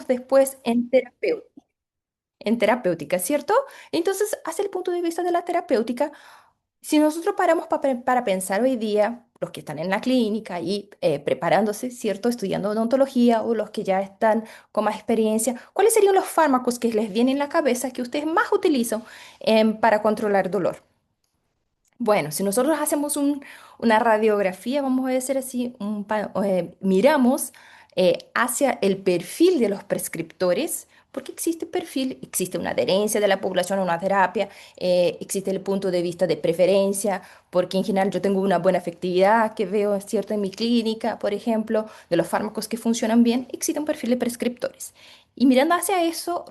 entramos después en terapéutica, ¿cierto? Entonces, hacia el punto de vista de la terapéutica, si nosotros paramos para pensar hoy día, los que están en la clínica y preparándose, ¿cierto? Estudiando odontología o los que ya están con más experiencia, ¿cuáles serían los fármacos que les vienen en la cabeza que ustedes más utilizan para controlar dolor? Bueno, si nosotros hacemos una radiografía, vamos a decir así, miramos hacia el perfil de los prescriptores, porque existe perfil, existe una adherencia de la población a una terapia, existe el punto de vista de preferencia, porque en general yo tengo una buena efectividad que veo, ¿cierto? En mi clínica, por ejemplo, de los fármacos que funcionan bien, existe un perfil de prescriptores. Y mirando hacia eso,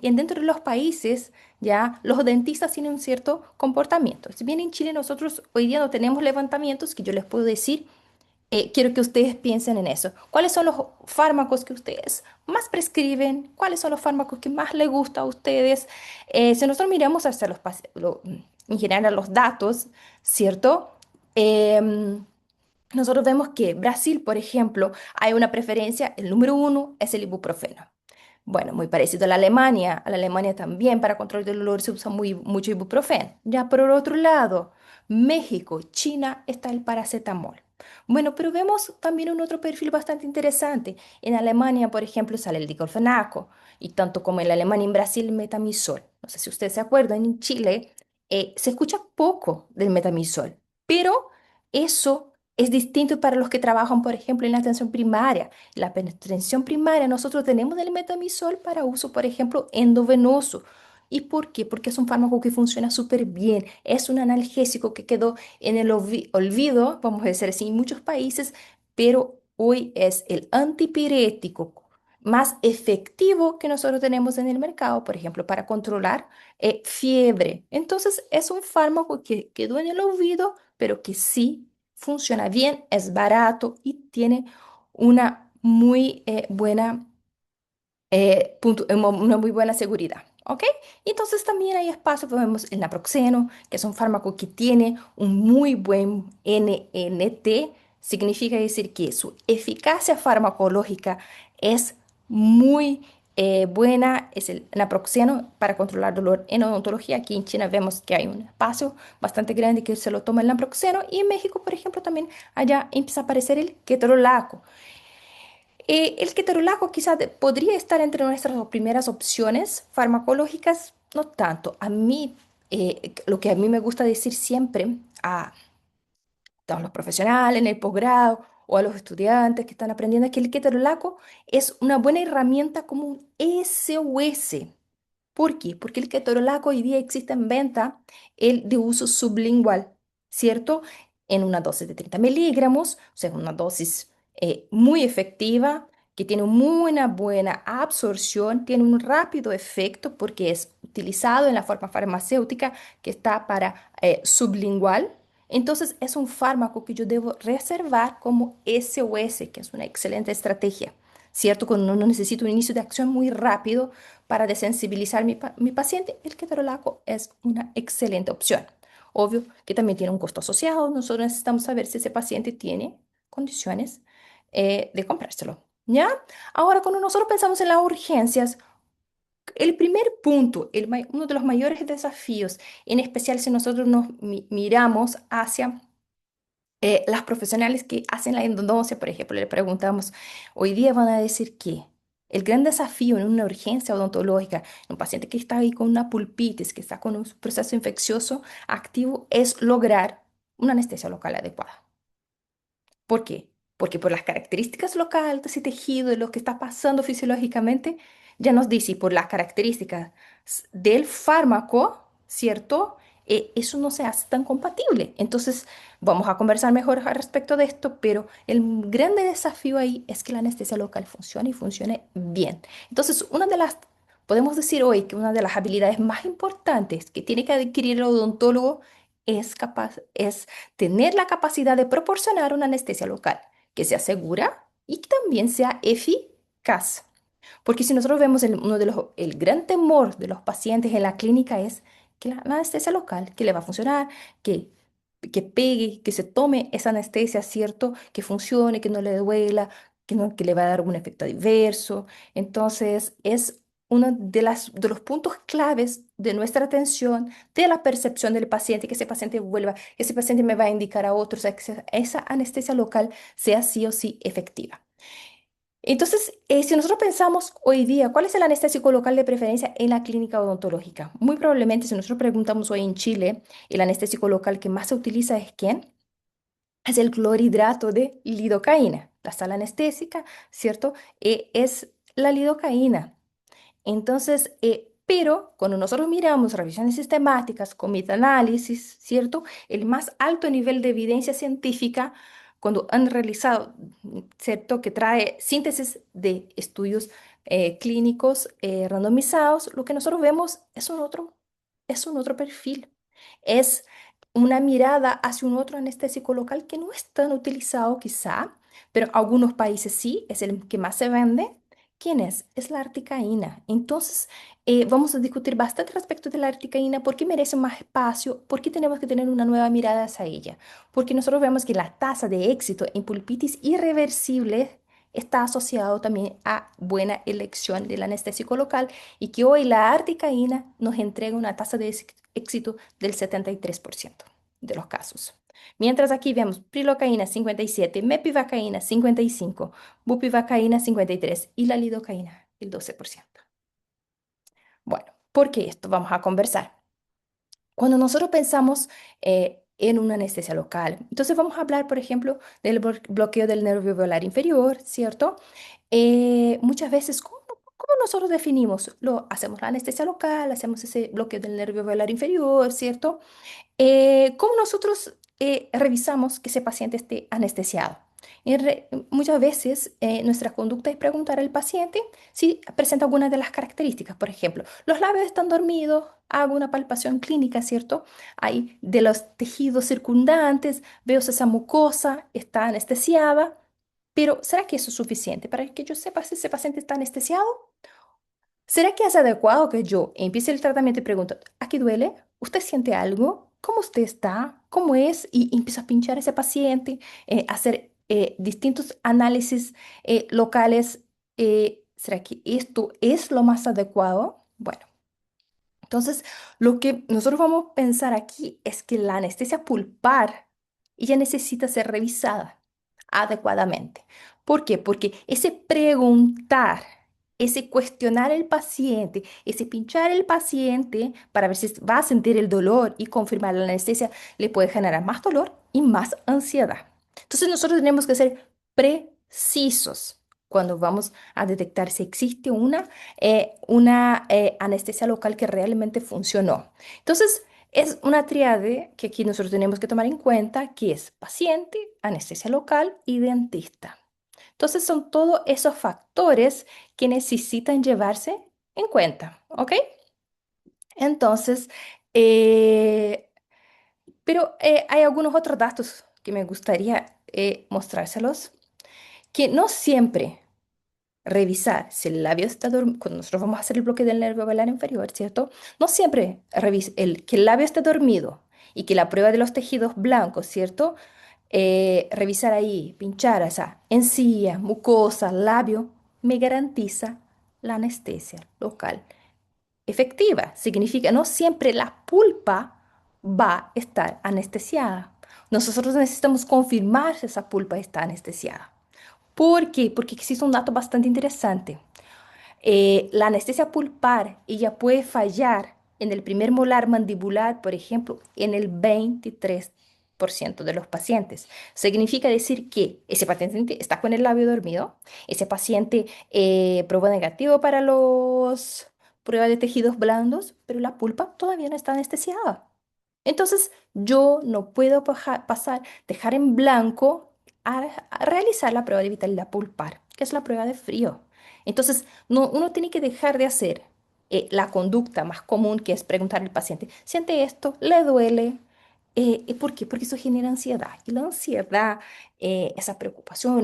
dentro de los países ya los dentistas tienen un cierto comportamiento. Si bien en Chile nosotros hoy día no tenemos levantamientos, que yo les puedo decir, quiero que ustedes piensen en eso. ¿Cuáles son los fármacos que ustedes más prescriben? ¿Cuáles son los fármacos que más les gusta a ustedes? Si nosotros miramos hacia en general los datos, ¿cierto? Em, Nosotros vemos que Brasil, por ejemplo, hay una preferencia, el número uno es el ibuprofeno. Bueno, muy parecido a la Alemania. A la Alemania también para control del dolor se usa mucho ibuprofeno. Ya por otro lado, México, China está el paracetamol. Bueno, pero vemos también un otro perfil bastante interesante. En Alemania, por ejemplo, sale el diclofenaco y tanto como en la Alemania y en Brasil, el metamisol. No sé si ustedes se acuerdan, en Chile se escucha poco del metamisol, pero eso es distinto para los que trabajan, por ejemplo, en la atención primaria. La atención primaria, nosotros tenemos el metamisol para uso, por ejemplo, endovenoso. ¿Y por qué? Porque es un fármaco que funciona súper bien. Es un analgésico que quedó en el olvido, vamos a decir así, en muchos países, pero hoy es el antipirético más efectivo que nosotros tenemos en el mercado, por ejemplo, para controlar fiebre. Entonces, es un fármaco que quedó en el olvido, pero que sí funciona bien, es barato y tiene una muy buena una muy buena seguridad. ¿Ok? Y entonces también hay espacio, vemos el naproxeno, que es un fármaco que tiene un muy buen NNT, significa decir que su eficacia farmacológica es muy buena, es el naproxeno para controlar dolor en odontología. Aquí en China vemos que hay un espacio bastante grande que se lo toma el naproxeno y en México, por ejemplo, también allá empieza a aparecer el ketorolaco. El ketorolaco quizás podría estar entre nuestras primeras opciones farmacológicas, no tanto. A mí, lo que a mí me gusta decir siempre a todos los profesionales en el posgrado o a los estudiantes que están aprendiendo es que el ketorolaco es una buena herramienta como un SOS. ¿Por qué? Porque el ketorolaco hoy día existe en venta, el de uso sublingual, ¿cierto? En una dosis de 30 miligramos, o sea, una dosis muy efectiva, que tiene una buena absorción, tiene un rápido efecto porque es utilizado en la forma farmacéutica que está para sublingual. Entonces, es un fármaco que yo debo reservar como SOS, que es una excelente estrategia. ¿Cierto? Cuando uno necesita un inicio de acción muy rápido para desensibilizar mi paciente, el ketorolaco es una excelente opción. Obvio que también tiene un costo asociado. Nosotros necesitamos saber si ese paciente tiene condiciones de comprárselo. ¿Ya? Ahora, cuando nosotros pensamos en las urgencias, el primer punto, uno de los mayores desafíos, en especial si nosotros nos miramos hacia las profesionales que hacen la endodoncia, por ejemplo, le preguntamos, hoy día van a decir que el gran desafío en una urgencia odontológica, en un paciente que está ahí con una pulpitis, que está con un proceso infeccioso activo, es lograr una anestesia local adecuada. ¿Por qué? Porque por las características locales de ese tejido, de lo que está pasando fisiológicamente, ya nos dice, y por las características del fármaco, ¿cierto? Eso no se hace tan compatible. Entonces, vamos a conversar mejor al respecto de esto, pero el grande desafío ahí es que la anestesia local funcione y funcione bien. Entonces, podemos decir hoy que una de las habilidades más importantes que tiene que adquirir el odontólogo es tener la capacidad de proporcionar una anestesia local que sea segura y que también sea eficaz. Porque si nosotros vemos el gran temor de los pacientes en la clínica es que la anestesia local, que le va a funcionar, que, que pegue, que se tome esa anestesia, ¿cierto? Que funcione, que no le duela, que le va a dar un efecto adverso. Entonces, es uno de los puntos claves de nuestra atención, de la percepción del paciente, que ese paciente vuelva, ese paciente me va a indicar a otros, a que esa anestesia local sea sí o sí efectiva. Entonces, si nosotros pensamos hoy día, ¿cuál es el anestésico local de preferencia en la clínica odontológica? Muy probablemente, si nosotros preguntamos hoy en Chile, el anestésico local que más se utiliza es ¿quién? Es el clorhidrato de lidocaína. La sala anestésica, ¿cierto? Es la lidocaína. Entonces, pero cuando nosotros miramos revisiones sistemáticas con metaanálisis, ¿cierto? El más alto nivel de evidencia científica, cuando han realizado, ¿cierto? Que trae síntesis de estudios clínicos randomizados, lo que nosotros vemos es un otro perfil. Es una mirada hacia un otro anestésico local que no es tan utilizado quizá, pero algunos países sí, es el que más se vende. ¿Quién es? Es la articaína. Entonces, vamos a discutir bastante respecto de la articaína, por qué merece más espacio, por qué tenemos que tener una nueva mirada hacia ella. Porque nosotros vemos que la tasa de éxito en pulpitis irreversible está asociado también a buena elección del anestésico local y que hoy la articaína nos entrega una tasa de éxito del 73% de los casos. Mientras aquí vemos prilocaína 57, mepivacaína 55, bupivacaína 53 y la lidocaína el 12%. Bueno, ¿por qué esto? Vamos a conversar. Cuando nosotros pensamos en una anestesia local, entonces vamos a hablar, por ejemplo, del bloqueo del nervio velar inferior, ¿cierto? Muchas veces, ¿cómo nosotros definimos? Lo, hacemos la anestesia local, hacemos ese bloqueo del nervio velar inferior, ¿cierto? ¿Cómo nosotros revisamos que ese paciente esté anestesiado? Muchas veces nuestra conducta es preguntar al paciente si presenta alguna de las características. Por ejemplo, los labios están dormidos, hago una palpación clínica, ¿cierto? Hay de los tejidos circundantes, veo si esa mucosa está anestesiada, pero ¿será que eso es suficiente para que yo sepa si ese paciente está anestesiado? ¿Será que es adecuado que yo empiece el tratamiento y pregunto, ¿aquí duele? ¿Usted siente algo? ¿Cómo usted está? ¿Cómo es? Y empiezo a pinchar a ese paciente, hacer distintos análisis locales. ¿Será que esto es lo más adecuado? Bueno, entonces lo que nosotros vamos a pensar aquí es que la anestesia pulpar, ella necesita ser revisada adecuadamente. ¿Por qué? Porque ese preguntar, ese cuestionar al paciente, ese pinchar al paciente para ver si va a sentir el dolor y confirmar la anestesia, le puede generar más dolor y más ansiedad. Entonces nosotros tenemos que ser precisos cuando vamos a detectar si existe una anestesia local que realmente funcionó. Entonces, es una triade que aquí nosotros tenemos que tomar en cuenta, que es paciente, anestesia local y dentista. Entonces, son todos esos factores que necesitan llevarse en cuenta, ¿ok? Entonces, eh, pero hay algunos otros datos que me gustaría mostrárselos, que no siempre revisar si el labio está dormido, cuando nosotros vamos a hacer el bloque del nervio velar inferior, ¿cierto? No siempre que el labio esté dormido y que la prueba de los tejidos blancos, ¿cierto? Revisar ahí, pinchar esa encía, mucosa, labio, me garantiza la anestesia local efectiva. Significa, no siempre la pulpa va a estar anestesiada. Nosotros necesitamos confirmar si esa pulpa está anestesiada. ¿Por qué? Porque existe un dato bastante interesante. La anestesia pulpar, ella puede fallar en el primer molar mandibular, por ejemplo, en el 23% de los pacientes. Significa decir que ese paciente está con el labio dormido, ese paciente probó negativo para los pruebas de tejidos blandos, pero la pulpa todavía no está anestesiada. Entonces, yo no puedo dejar en blanco a realizar la prueba de vitalidad pulpar, que es la prueba de frío. Entonces, uno tiene que dejar de hacer la conducta más común, que es preguntar al paciente, ¿siente esto? ¿Le duele? ¿Y por qué? Porque eso genera ansiedad. Y la ansiedad, esa preocupación,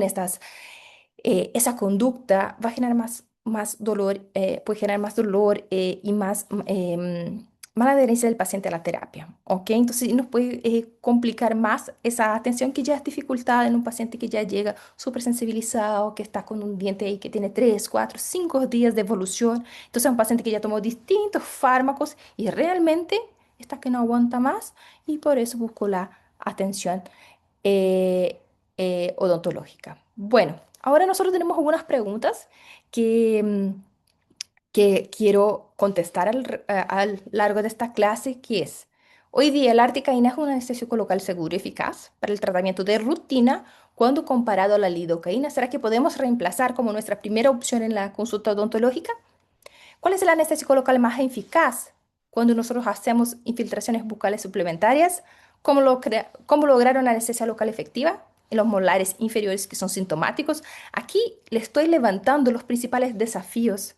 esa conducta va a generar más dolor, puede generar más dolor y mala adherencia del paciente a la terapia, ¿ok? Entonces nos puede complicar más esa atención que ya es dificultad en un paciente que ya llega súper sensibilizado, que está con un diente ahí que tiene 3, 4, 5 días de evolución. Entonces es un paciente que ya tomó distintos fármacos y realmente está que no aguanta más y por eso busco la atención eh, odontológica. Bueno, ahora nosotros tenemos algunas preguntas que... que quiero contestar al largo de esta clase, que es, hoy día la articaína es un anestésico local seguro y eficaz para el tratamiento de rutina cuando comparado a la lidocaína. ¿Será que podemos reemplazar como nuestra primera opción en la consulta odontológica? ¿Cuál es el anestésico local más eficaz cuando nosotros hacemos infiltraciones bucales suplementarias? ¿Cómo lograr una anestesia local efectiva en los molares inferiores que son sintomáticos? Aquí le estoy levantando los principales desafíos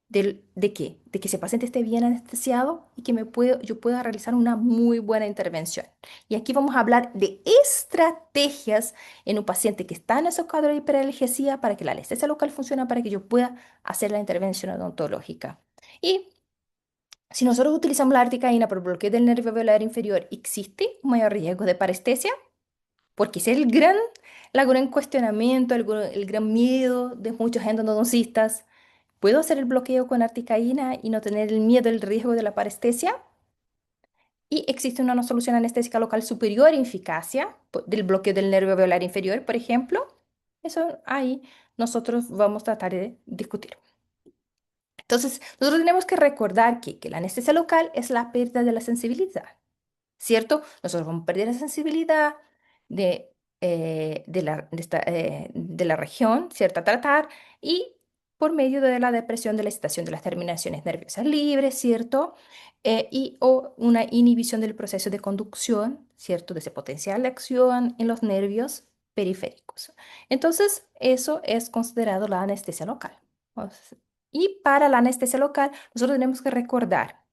¿de qué? De que ese paciente esté bien anestesiado y que yo pueda realizar una muy buena intervención. Y aquí vamos a hablar de estrategias en un paciente que está en ese cuadro de hiperalgesia para que la anestesia local funcione, para que yo pueda hacer la intervención odontológica. Y si nosotros utilizamos la articaína por bloqueo del nervio alveolar inferior, ¿existe un mayor riesgo de parestesia? Porque ese es la gran cuestionamiento, el gran miedo de muchos endodoncistas. ¿Puedo hacer el bloqueo con articaína y no tener el miedo, el riesgo de la parestesia? Y existe una solución anestésica local superior en eficacia del bloqueo del nervio alveolar inferior, por ejemplo. Eso ahí nosotros vamos a tratar de discutir. Entonces, nosotros tenemos que recordar que la anestesia local es la pérdida de la sensibilidad. ¿Cierto? Nosotros vamos a perder la sensibilidad de la región, ¿cierto? A tratar y por medio de la depresión de la excitación de las terminaciones nerviosas libres, ¿cierto? Y o una inhibición del proceso de conducción, ¿cierto? De ese potencial de acción en los nervios periféricos. Entonces, eso es considerado la anestesia local. Y para la anestesia local, nosotros tenemos que recordar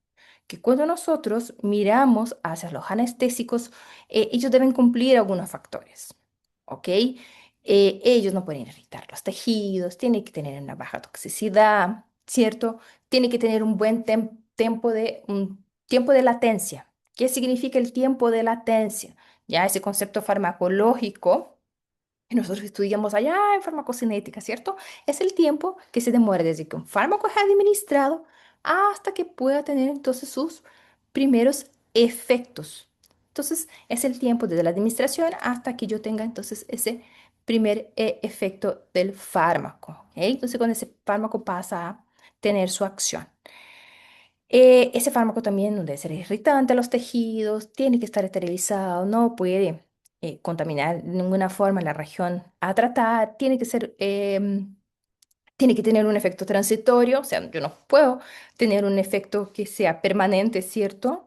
que cuando nosotros miramos hacia los anestésicos, ellos deben cumplir algunos factores, ¿ok? Ellos no pueden irritar los tejidos, tienen que tener una baja toxicidad, ¿cierto? Tienen que tener un buen un tiempo de latencia. ¿Qué significa el tiempo de latencia? Ya ese concepto farmacológico que nosotros estudiamos allá en farmacocinética, ¿cierto? Es el tiempo que se demora desde que un fármaco es administrado hasta que pueda tener entonces sus primeros efectos. Entonces, es el tiempo desde la administración hasta que yo tenga entonces ese primer efecto del fármaco. ¿Ok? Entonces, cuando ese fármaco pasa a tener su acción. Ese fármaco también no debe ser irritante a los tejidos, tiene que estar esterilizado, no puede contaminar de ninguna forma la región a tratar, tiene que tener un efecto transitorio, o sea, yo no puedo tener un efecto que sea permanente, ¿cierto?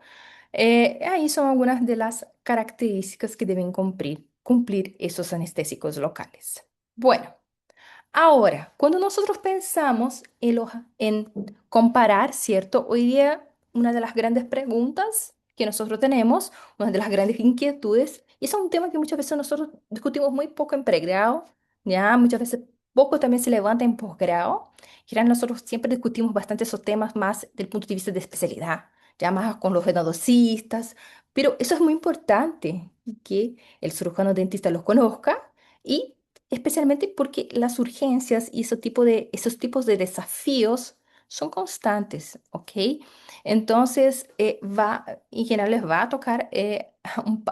Ahí son algunas de las características que deben cumplir esos anestésicos locales. Bueno. Ahora, cuando nosotros pensamos en comparar, ¿cierto? Hoy día una de las grandes preguntas que nosotros tenemos, una de las grandes inquietudes, y eso es un tema que muchas veces nosotros discutimos muy poco en pregrado, ya muchas veces poco también se levanta en posgrado. Y ahora nosotros siempre discutimos bastante esos temas más del punto de vista de especialidad, ya más con los endodocistas, pero eso es muy importante que el cirujano dentista los conozca y especialmente porque las urgencias y esos tipos de desafíos son constantes, ¿ok? Entonces, en general les va a tocar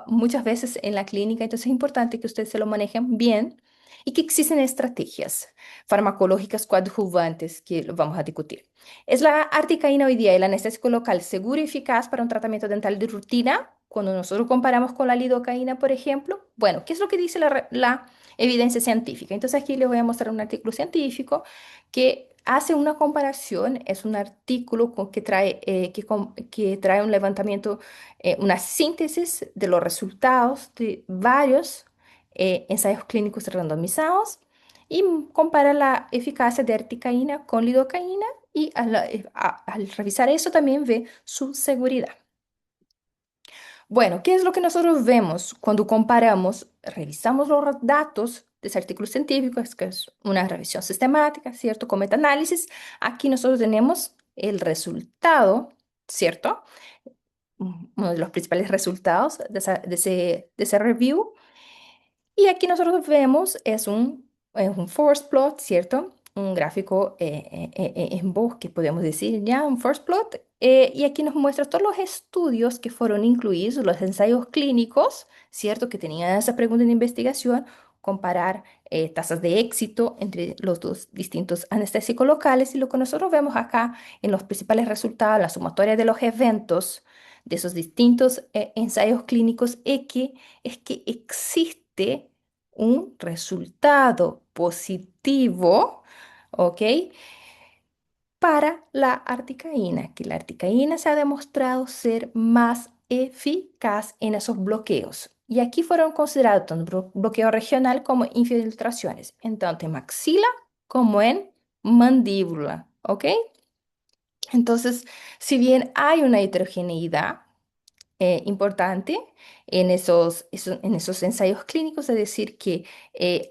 muchas veces en la clínica, entonces es importante que ustedes se lo manejen bien y que existen estrategias farmacológicas coadjuvantes que lo vamos a discutir. ¿Es la articaína hoy día el anestésico local seguro y eficaz para un tratamiento dental de rutina? Cuando nosotros comparamos con la lidocaína, por ejemplo, bueno, ¿qué es lo que dice la evidencia científica? Entonces aquí les voy a mostrar un artículo científico que hace una comparación, es un artículo que trae un levantamiento, una síntesis de los resultados de varios ensayos clínicos randomizados y compara la eficacia de articaína con lidocaína y al revisar eso también ve su seguridad. Bueno, ¿qué es lo que nosotros vemos cuando comparamos, revisamos los datos de ese artículo científico? Es que es una revisión sistemática, ¿cierto? Con metaanálisis. Aquí nosotros tenemos el resultado. ¿cierto? Uno de los principales resultados de ese review. Y aquí nosotros vemos es un forest plot, ¿cierto? Un gráfico en bosque, podemos decir ya, un forest plot. Y aquí nos muestra todos los estudios que fueron incluidos, los ensayos clínicos, ¿cierto? Que tenían esa pregunta de investigación, comparar tasas de éxito entre los dos distintos anestésicos locales. Y lo que nosotros vemos acá en los principales resultados, la sumatoria de los eventos de esos distintos ensayos clínicos, es que existe un resultado positivo, ¿ok? Para la articaína, que la articaína se ha demostrado ser más eficaz en esos bloqueos. Y aquí fueron considerados tanto bloqueo regional como infiltraciones, en tanto en maxila como en mandíbula, ¿ok? Entonces, si bien hay una heterogeneidad, importante en esos ensayos clínicos, es decir, que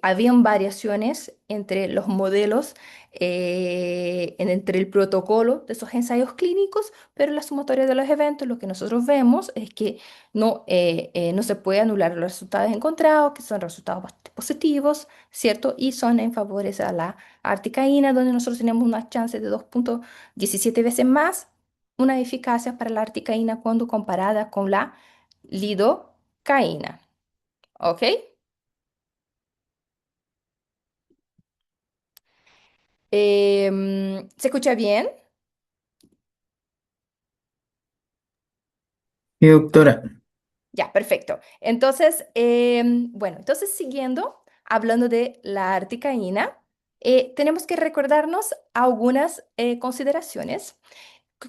habían variaciones entre los modelos, entre el protocolo de esos ensayos clínicos, pero en la sumatoria de los eventos lo que nosotros vemos es que no se puede anular los resultados encontrados, que son resultados bastante positivos, ¿cierto? Y son en favores a la articaína, donde nosotros tenemos una chance de 2,17 veces más una eficacia para la articaína cuando comparada con la lidocaína. ¿Ok? ¿Se escucha bien? Sí, doctora. Ya, perfecto. Entonces, bueno, entonces siguiendo, hablando de la articaína, tenemos que recordarnos algunas consideraciones.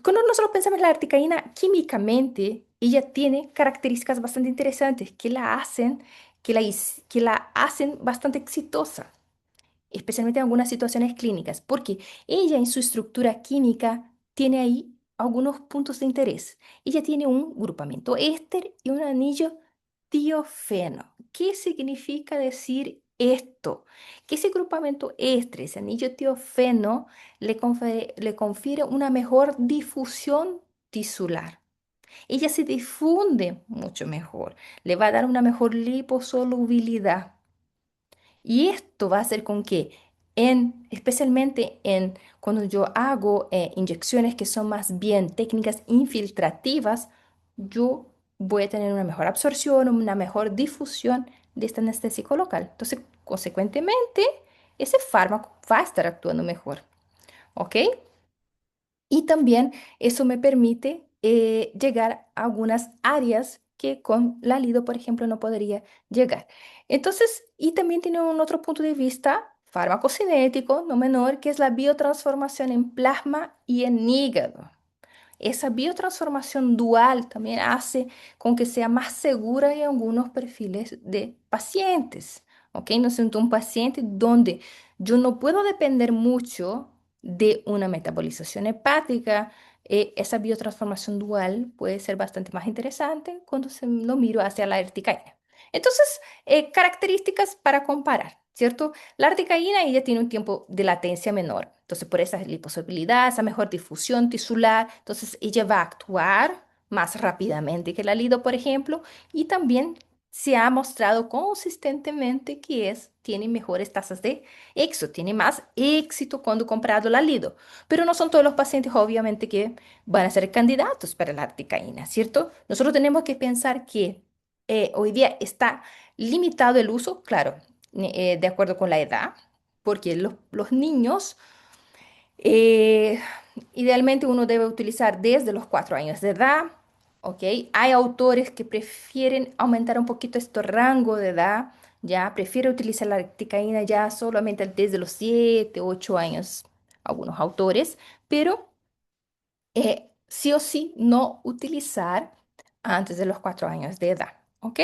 Cuando nosotros pensamos en la articaína químicamente, ella tiene características bastante interesantes que la hacen bastante exitosa, especialmente en algunas situaciones clínicas, porque ella en su estructura química tiene ahí algunos puntos de interés. Ella tiene un grupamiento éster y un anillo tiofeno. ¿Qué significa decir esto? Que ese grupamiento éster, ese anillo tiofeno, le confiere una mejor difusión tisular. Ella se difunde mucho mejor, le va a dar una mejor liposolubilidad. Y esto va a hacer con que, especialmente cuando yo hago inyecciones que son más bien técnicas infiltrativas, yo voy a tener una mejor absorción, una mejor difusión de este anestésico local. Entonces, consecuentemente, ese fármaco va a estar actuando mejor. ¿Ok? Y también eso me permite llegar a algunas áreas que con la Lido, por ejemplo, no podría llegar. Entonces, y también tiene un otro punto de vista farmacocinético, no menor, que es la biotransformación en plasma y en hígado. Esa biotransformación dual también hace con que sea más segura en algunos perfiles de pacientes. ¿Ok? No siento un paciente donde yo no puedo depender mucho de una metabolización hepática. Esa biotransformación dual puede ser bastante más interesante cuando lo miro hacia la erticaína. Entonces, características para comparar, ¿cierto? La articaína ella tiene un tiempo de latencia menor, entonces por esa liposolubilidad, esa mejor difusión tisular, entonces ella va a actuar más rápidamente que la lido, por ejemplo, y también se ha mostrado consistentemente que tiene mejores tasas de éxito, tiene más éxito cuando comparado la lido, pero no son todos los pacientes obviamente que van a ser candidatos para la articaína, ¿cierto? Nosotros tenemos que pensar que hoy día está limitado el uso, claro, de acuerdo con la edad, porque los niños, eh, idealmente uno debe utilizar desde los 4 años de edad, ¿ok? Hay autores que prefieren aumentar un poquito este rango de edad, ya prefieren utilizar la articaína ya solamente desde los 7, 8 años, algunos autores, pero sí o sí no utilizar antes de los 4 años de edad, ¿ok?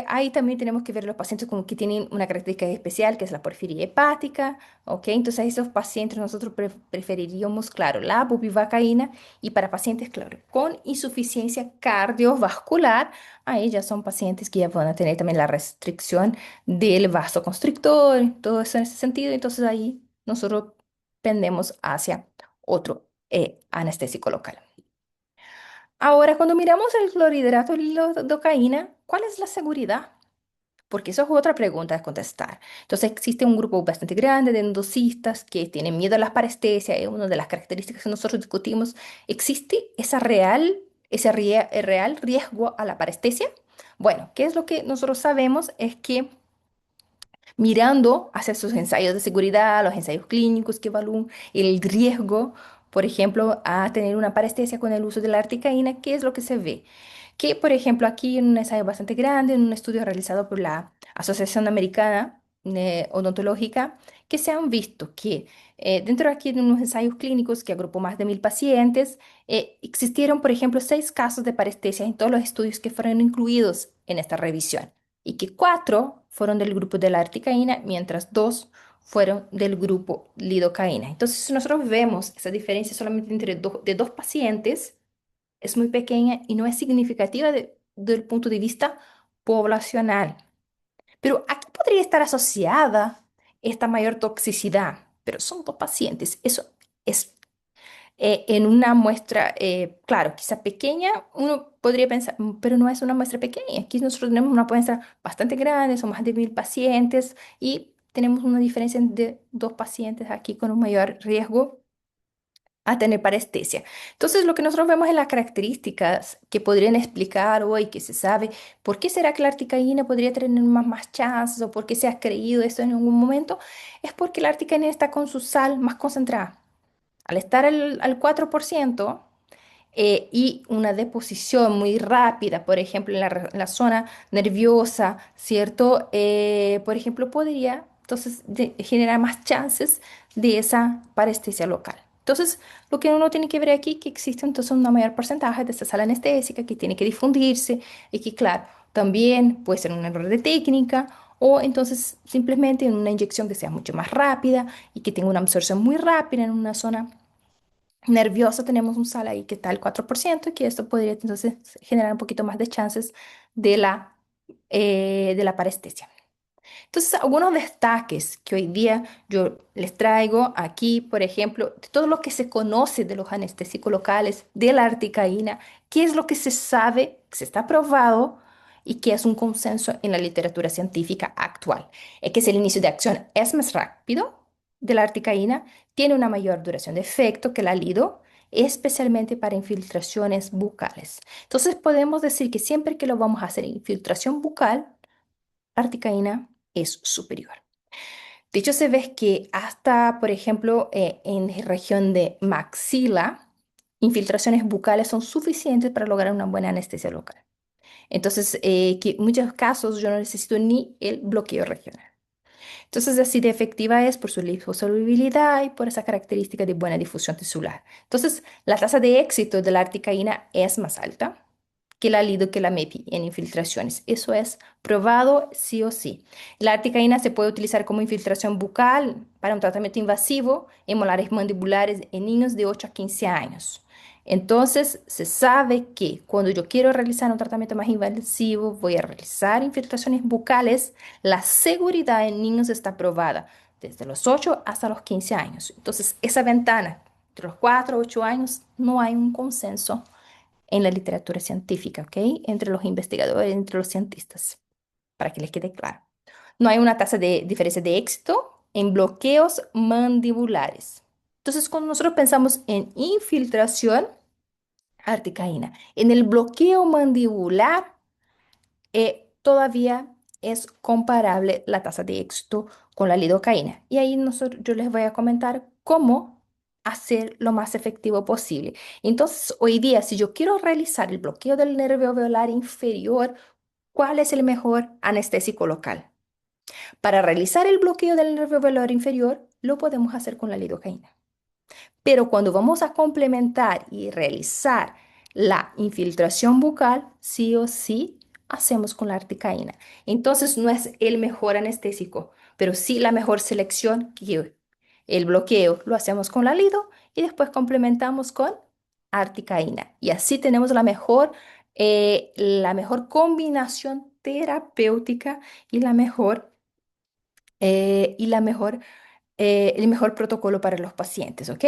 Ahí también tenemos que ver los pacientes que tienen una característica especial, que es la porfiria hepática, ¿ok? Entonces a esos pacientes nosotros preferiríamos, claro, la bupivacaína y para pacientes, claro, con insuficiencia cardiovascular, ahí ya son pacientes que ya van a tener también la restricción del vasoconstrictor, todo eso en ese sentido, entonces ahí nosotros pendemos hacia otro. anestésico local. Ahora, cuando miramos el clorhidrato de lidocaína, ¿cuál es la seguridad? Porque eso es otra pregunta a contestar. Entonces, existe un grupo bastante grande de endosistas que tienen miedo a la parestesia. Es una de las características que nosotros discutimos. ¿Existe real riesgo a la parestesia? Bueno, ¿qué es lo que nosotros sabemos? Es que mirando hacia sus ensayos de seguridad, los ensayos clínicos que evalúan el riesgo, por ejemplo, a tener una parestesia con el uso de la articaína, ¿qué es lo que se ve? Que, por ejemplo, aquí en un ensayo bastante grande, en un estudio realizado por la Asociación Americana Odontológica, que se han visto que dentro de aquí de unos ensayos clínicos que agrupó más de 1.000 pacientes, existieron, por ejemplo, 6 casos de parestesia en todos los estudios que fueron incluidos en esta revisión y que 4 fueron del grupo de la articaína, mientras 2 fueron del grupo lidocaína. Entonces, si nosotros vemos esa diferencia solamente entre de 2 pacientes, es muy pequeña y no es significativa desde el punto de vista poblacional. Pero aquí podría estar asociada esta mayor toxicidad, pero son 2 pacientes. Eso es en una muestra, claro, quizá pequeña, uno podría pensar, pero no es una muestra pequeña. Aquí nosotros tenemos una muestra bastante grande, son más de 1.000 pacientes y tenemos una diferencia de 2 pacientes aquí con un mayor riesgo a tener parestesia. Entonces, lo que nosotros vemos en las características que podrían explicar hoy, que se sabe, ¿por qué será que la articaína podría tener más chances o por qué se ha creído esto en algún momento? Es porque la articaína está con su sal más concentrada. Al estar al 4% y una deposición muy rápida, por ejemplo, en la zona nerviosa, ¿cierto? Por ejemplo, podría entonces generar más chances de esa parestesia local. Entonces, lo que uno tiene que ver aquí es que existe entonces un mayor porcentaje de esta sala anestésica que tiene que difundirse y que, claro, también puede ser un error de técnica o entonces simplemente en una inyección que sea mucho más rápida y que tenga una absorción muy rápida en una zona nerviosa, tenemos un sal ahí que está al 4% y que esto podría entonces generar un poquito más de chances de la parestesia. Entonces, algunos destaques que hoy día yo les traigo aquí, por ejemplo, de todo lo que se conoce de los anestésicos locales, de la articaína, qué es lo que se sabe, que se está probado y que es un consenso en la literatura científica actual. Es que si el inicio de acción es más rápido de la articaína, tiene una mayor duración de efecto que el alido, especialmente para infiltraciones bucales. Entonces, podemos decir que siempre que lo vamos a hacer en infiltración bucal, articaína es superior. De hecho, se ve que hasta, por ejemplo, en la región de maxila, infiltraciones bucales son suficientes para lograr una buena anestesia local. Entonces, que en muchos casos yo no necesito ni el bloqueo regional. Entonces, así de efectiva es por su liposolubilidad y por esa característica de buena difusión tisular. Entonces, la tasa de éxito de la articaína es más alta que la lido que la MEPI en infiltraciones. Eso es probado sí o sí. La articaína se puede utilizar como infiltración bucal para un tratamiento invasivo en molares mandibulares en niños de 8 a 15 años. Entonces, se sabe que cuando yo quiero realizar un tratamiento más invasivo, voy a realizar infiltraciones bucales. La seguridad en niños está probada desde los 8 hasta los 15 años. Entonces, esa ventana, entre los 4 a 8 años, no hay un consenso en la literatura científica, ¿ok? Entre los investigadores, entre los cientistas, para que les quede claro. No hay una tasa de diferencia de éxito en bloqueos mandibulares. Entonces, cuando nosotros pensamos en infiltración, articaína, en el bloqueo mandibular, todavía es comparable la tasa de éxito con la lidocaína. Y ahí yo les voy a comentar cómo hacer lo más efectivo posible. Entonces, hoy día, si yo quiero realizar el bloqueo del nervio alveolar inferior, ¿cuál es el mejor anestésico local? Para realizar el bloqueo del nervio alveolar inferior, lo podemos hacer con la lidocaína. Pero cuando vamos a complementar y realizar la infiltración bucal, sí o sí hacemos con la articaína. Entonces no es el mejor anestésico, pero sí la mejor selección que el bloqueo lo hacemos con la lido y después complementamos con articaína. Y así tenemos la mejor combinación terapéutica y y el mejor protocolo para los pacientes, ¿ok?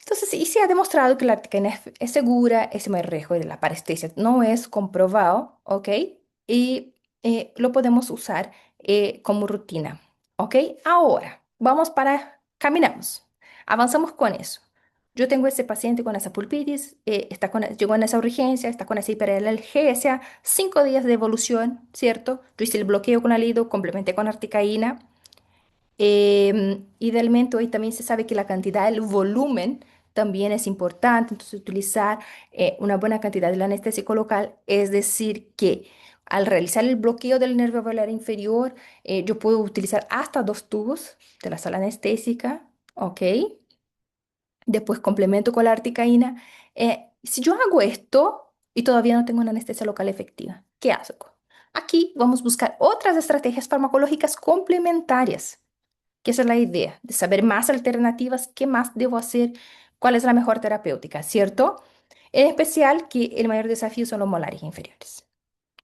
Entonces, y se ha demostrado que la artecaína es segura, ese mal riesgo de la parestesia no es comprobado, ¿ok? Y lo podemos usar como rutina, ¿ok? Ahora, caminamos, avanzamos con eso. Yo tengo ese paciente con esa pulpitis, llegó en esa urgencia, está con esa hiperalgesia, 5 días de evolución, ¿cierto? Yo hice el bloqueo con alido, complementé con articaína. Idealmente hoy también se sabe que la cantidad, el volumen también es importante, entonces utilizar una buena cantidad del anestésico local, es decir, que al realizar el bloqueo del nervio alveolar inferior, yo puedo utilizar hasta 2 tubos de la sala anestésica, ¿ok? Después complemento con la articaína. Si yo hago esto y todavía no tengo una anestesia local efectiva, ¿qué hago? Aquí vamos a buscar otras estrategias farmacológicas complementarias, que esa es la idea, de saber más alternativas, qué más debo hacer, cuál es la mejor terapéutica, ¿cierto? En especial que el mayor desafío son los molares inferiores,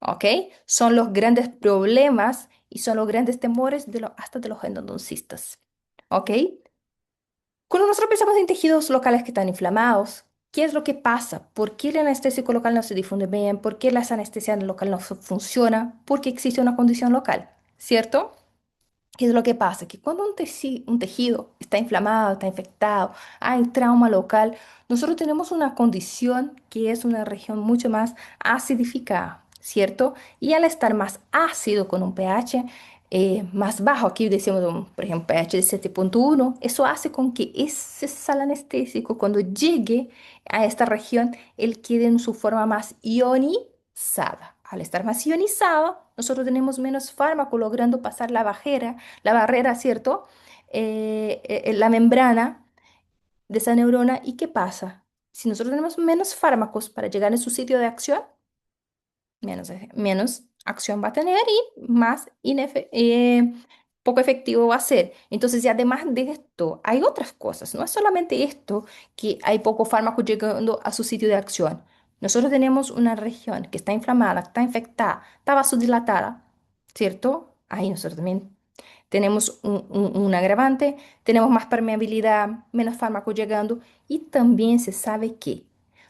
¿ok? Son los grandes problemas y son los grandes temores hasta de los endodoncistas, ¿ok? Cuando nosotros pensamos en tejidos locales que están inflamados, ¿qué es lo que pasa? ¿Por qué el anestésico local no se difunde bien? ¿Por qué la anestesia local no funciona? Porque existe una condición local, ¿cierto? ¿Qué es lo que pasa? Que cuando un tejido está inflamado, está infectado, hay trauma local, nosotros tenemos una condición que es una región mucho más acidificada, ¿cierto? Y al estar más ácido con un pH más bajo, aquí decimos, por ejemplo, pH de 7,1, eso hace con que ese sal anestésico, cuando llegue a esta región, él quede en su forma más ionizada. Al estar más ionizado, nosotros tenemos menos fármaco logrando pasar la barrera, ¿cierto? La membrana de esa neurona. ¿Y qué pasa? Si nosotros tenemos menos fármacos para llegar a su sitio de acción, menos acción va a tener y más poco efectivo va a ser. Entonces, y además de esto, hay otras cosas. No es solamente esto que hay poco fármaco llegando a su sitio de acción. Nosotros tenemos una región que está inflamada, está infectada, está vasodilatada, ¿cierto? Ahí nosotros también tenemos un agravante, tenemos más permeabilidad, menos fármaco llegando y también se sabe que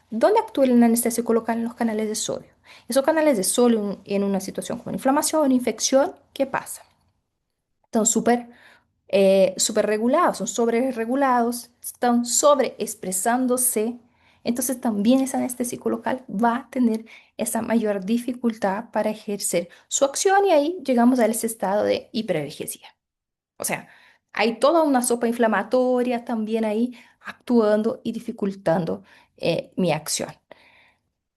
¿dónde actúa el anestésico local? En los canales de sodio. Esos canales de sodio en una situación como inflamación, infección, ¿qué pasa? Están súper regulados, son sobre regulados, están sobreexpresándose. Entonces también ese anestésico local va a tener esa mayor dificultad para ejercer su acción y ahí llegamos a ese estado de hiperalgesia. O sea, hay toda una sopa inflamatoria también ahí actuando y dificultando mi acción.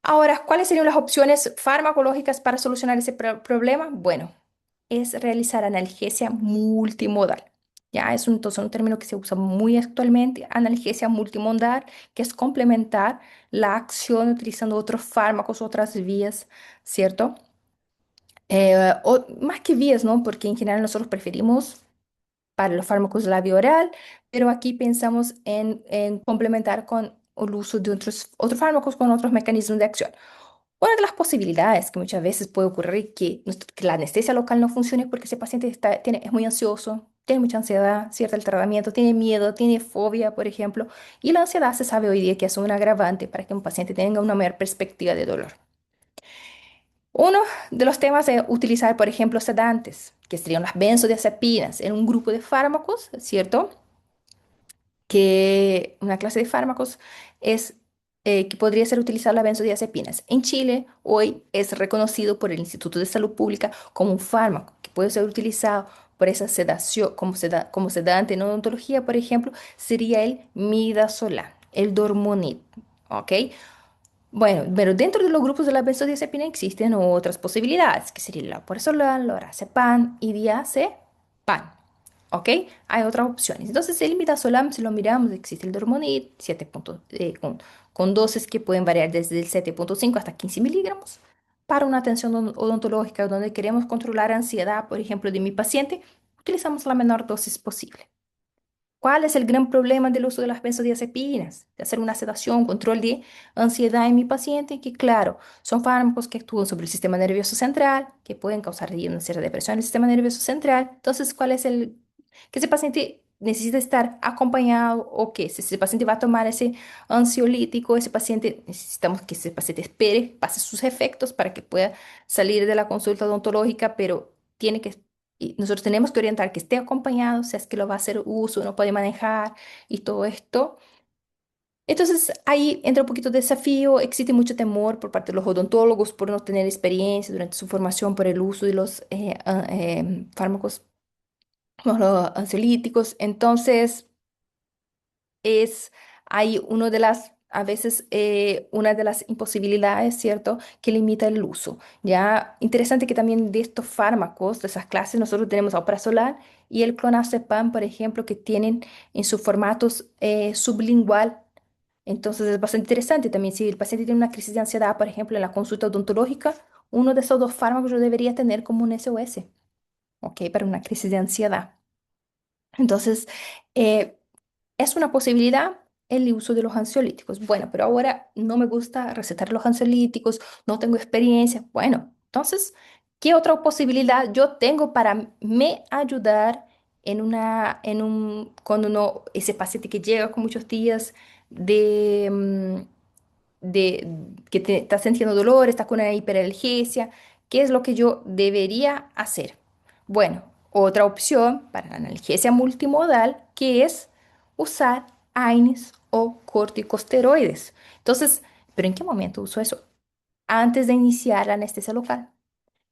Ahora, ¿cuáles serían las opciones farmacológicas para solucionar ese problema? Bueno, es realizar analgesia multimodal. Ya es entonces un término que se usa muy actualmente, analgesia multimodal, que es complementar la acción utilizando otros fármacos, otras vías, ¿cierto? O más que vías, ¿no? Porque en general nosotros preferimos para los fármacos de la vía oral, pero aquí pensamos en complementar con el uso de otros fármacos con otros mecanismos de acción. Una de las posibilidades que muchas veces puede ocurrir que la anestesia local no funcione es porque ese paciente es muy ansioso, tiene mucha ansiedad, cierto, el tratamiento, tiene miedo, tiene fobia, por ejemplo, y la ansiedad se sabe hoy día que es un agravante para que un paciente tenga una mayor perspectiva de dolor. Uno de los temas es utilizar, por ejemplo, sedantes, que serían las benzodiazepinas, en un grupo de fármacos, ¿cierto? Que una clase de fármacos es que podría ser utilizar las benzodiazepinas. En Chile, hoy es reconocido por el Instituto de Salud Pública como un fármaco que puede ser utilizado por esa sedación, como sedante en odontología, por ejemplo, sería el midazolam, el dormonid, ¿ok? Bueno, pero dentro de los grupos de la benzodiazepina existen otras posibilidades, que sería la Lorazepam, lorazepam y diazepam. ¿Ok? Hay otras opciones. Entonces, el midazolam, si lo miramos, existe el Dormonid, con dosis que pueden variar desde el 7,5 hasta 15 miligramos. Para una atención odontológica donde queremos controlar ansiedad, por ejemplo, de mi paciente, utilizamos la menor dosis posible. ¿Cuál es el gran problema del uso de las benzodiazepinas? De hacer una sedación, control de ansiedad en mi paciente, que claro, son fármacos que actúan sobre el sistema nervioso central, que pueden causar ahí una cierta depresión en el sistema nervioso central. Entonces, ¿cuál es el? Que ese paciente necesita estar acompañado o qué. Si ese paciente va a tomar ese ansiolítico, ese paciente, necesitamos que ese paciente espere, pase sus efectos para que pueda salir de la consulta odontológica, pero tiene que, y nosotros tenemos que orientar que esté acompañado, si es que lo va a hacer uso, no puede manejar y todo esto. Entonces ahí entra un poquito de desafío, existe mucho temor por parte de los odontólogos por no tener experiencia durante su formación por el uso de los fármacos, los ansiolíticos. Entonces es ahí uno de las, a veces una de las imposibilidades, ¿cierto?, que limita el uso. Ya interesante que también de estos fármacos, de esas clases, nosotros tenemos alprazolam y el clonazepam, por ejemplo, que tienen en sus formatos sublingual. Entonces es bastante interesante también si el paciente tiene una crisis de ansiedad, por ejemplo, en la consulta odontológica, uno de esos dos fármacos yo debería tener como un SOS, ¿ok? Para una crisis de ansiedad. Entonces, eh, es una posibilidad el uso de los ansiolíticos. Bueno, pero ahora no me gusta recetar los ansiolíticos, no tengo experiencia. Bueno, entonces, ¿qué otra posibilidad yo tengo para me ayudar cuando ese paciente que llega con muchos días de, que está sintiendo dolor, está con una hiperalgesia? ¿Qué es lo que yo debería hacer? Bueno, otra opción para la analgesia multimodal que es usar AINES o corticosteroides. Entonces, ¿pero en qué momento uso eso? Antes de iniciar la anestesia local.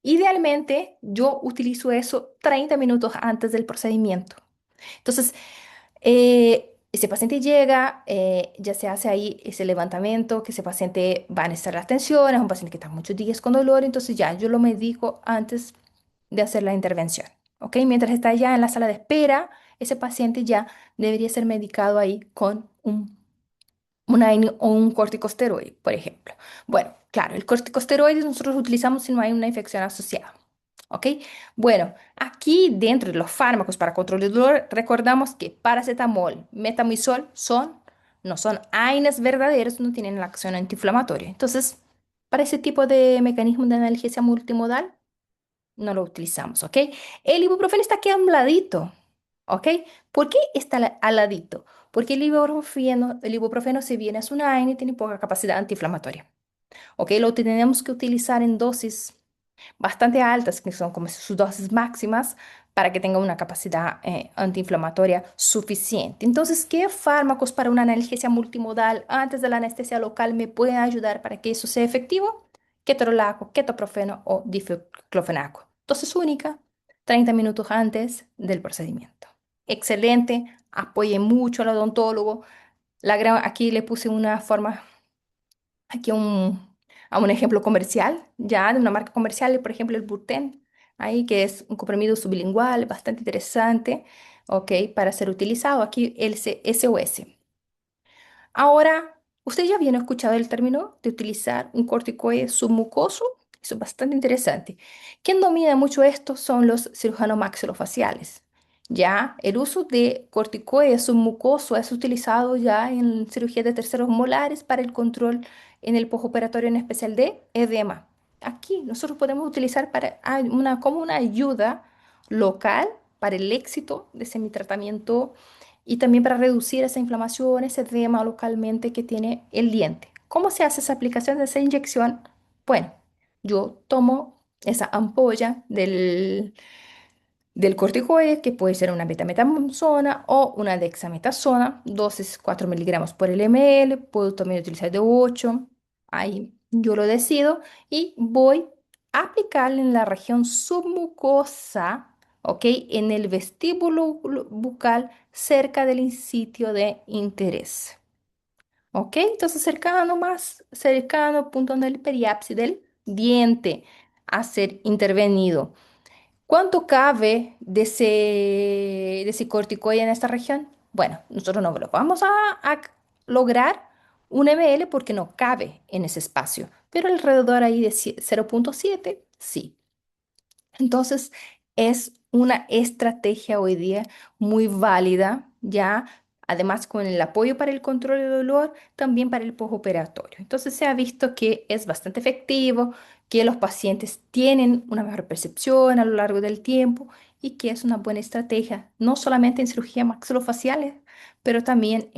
Idealmente, yo utilizo eso 30 minutos antes del procedimiento. Entonces, ese paciente llega, ya se hace ahí ese levantamiento, que ese paciente va a necesitar la atención, es un paciente que está muchos días con dolor, entonces ya yo lo medico antes de hacer la intervención, ¿ok? Mientras está ya en la sala de espera, ese paciente ya debería ser medicado ahí con un AINE o un corticosteroide, por ejemplo. Bueno, claro, el corticosteroide nosotros utilizamos si no hay una infección asociada. ¿Ok? Bueno, aquí dentro de los fármacos para control del dolor, recordamos que paracetamol, metamizol no son AINES verdaderos, no tienen la acción antiinflamatoria. Entonces, para ese tipo de mecanismo de analgesia multimodal, no lo utilizamos, ¿ok? El ibuprofeno está aquí a un ladito, ¿ok? ¿Por qué está al ladito? Porque el ibuprofeno si bien es una AINE, tiene poca capacidad antiinflamatoria, ¿ok? Lo tenemos que utilizar en dosis bastante altas, que son como sus dosis máximas, para que tenga una capacidad antiinflamatoria suficiente. Entonces, ¿qué fármacos para una analgesia multimodal antes de la anestesia local me pueden ayudar para que eso sea efectivo? Ketorolaco, ketoprofeno o difeclofenaco. Dosis única, 30 minutos antes del procedimiento. Excelente, apoye mucho al odontólogo. Aquí le puse una forma aquí a un ejemplo comercial, ya de una marca comercial, por ejemplo el Burten, ahí que es un comprimido sublingual bastante interesante, ok, para ser utilizado. Aquí el SOS. Ahora, ¿usted ya habían escuchado el término de utilizar un corticoide submucoso? Eso es bastante interesante. Quien domina mucho esto son los cirujanos maxilofaciales. Ya el uso de corticoides submucoso es utilizado ya en cirugía de terceros molares para el control en el postoperatorio, en especial de edema. Aquí nosotros podemos utilizar como una ayuda local para el éxito de ese mi tratamiento y también para reducir esa inflamación, ese edema localmente que tiene el diente. ¿Cómo se hace esa aplicación de esa inyección? Bueno, yo tomo esa ampolla del corticoide, que puede ser una betametasona o una dexametasona, dosis 4 miligramos por el ml, puedo también utilizar de 8, ahí yo lo decido y voy a aplicarle en la región submucosa, ¿ok? En el vestíbulo bucal cerca del sitio de interés. ¿Ok? Entonces cercano, más cercano, punto del periápsice del diente a ser intervenido. ¿Cuánto cabe de ese corticoide en esta región? Bueno, nosotros no lo vamos a lograr 1 ml porque no cabe en ese espacio, pero alrededor ahí de 0,7, sí. Entonces, es una estrategia hoy día muy válida, ya, además con el apoyo para el control de dolor, también para el postoperatorio. Entonces, se ha visto que es bastante efectivo, que los pacientes tienen una mejor percepción a lo largo del tiempo y que es una buena estrategia, no solamente en cirugía maxilofacial, pero también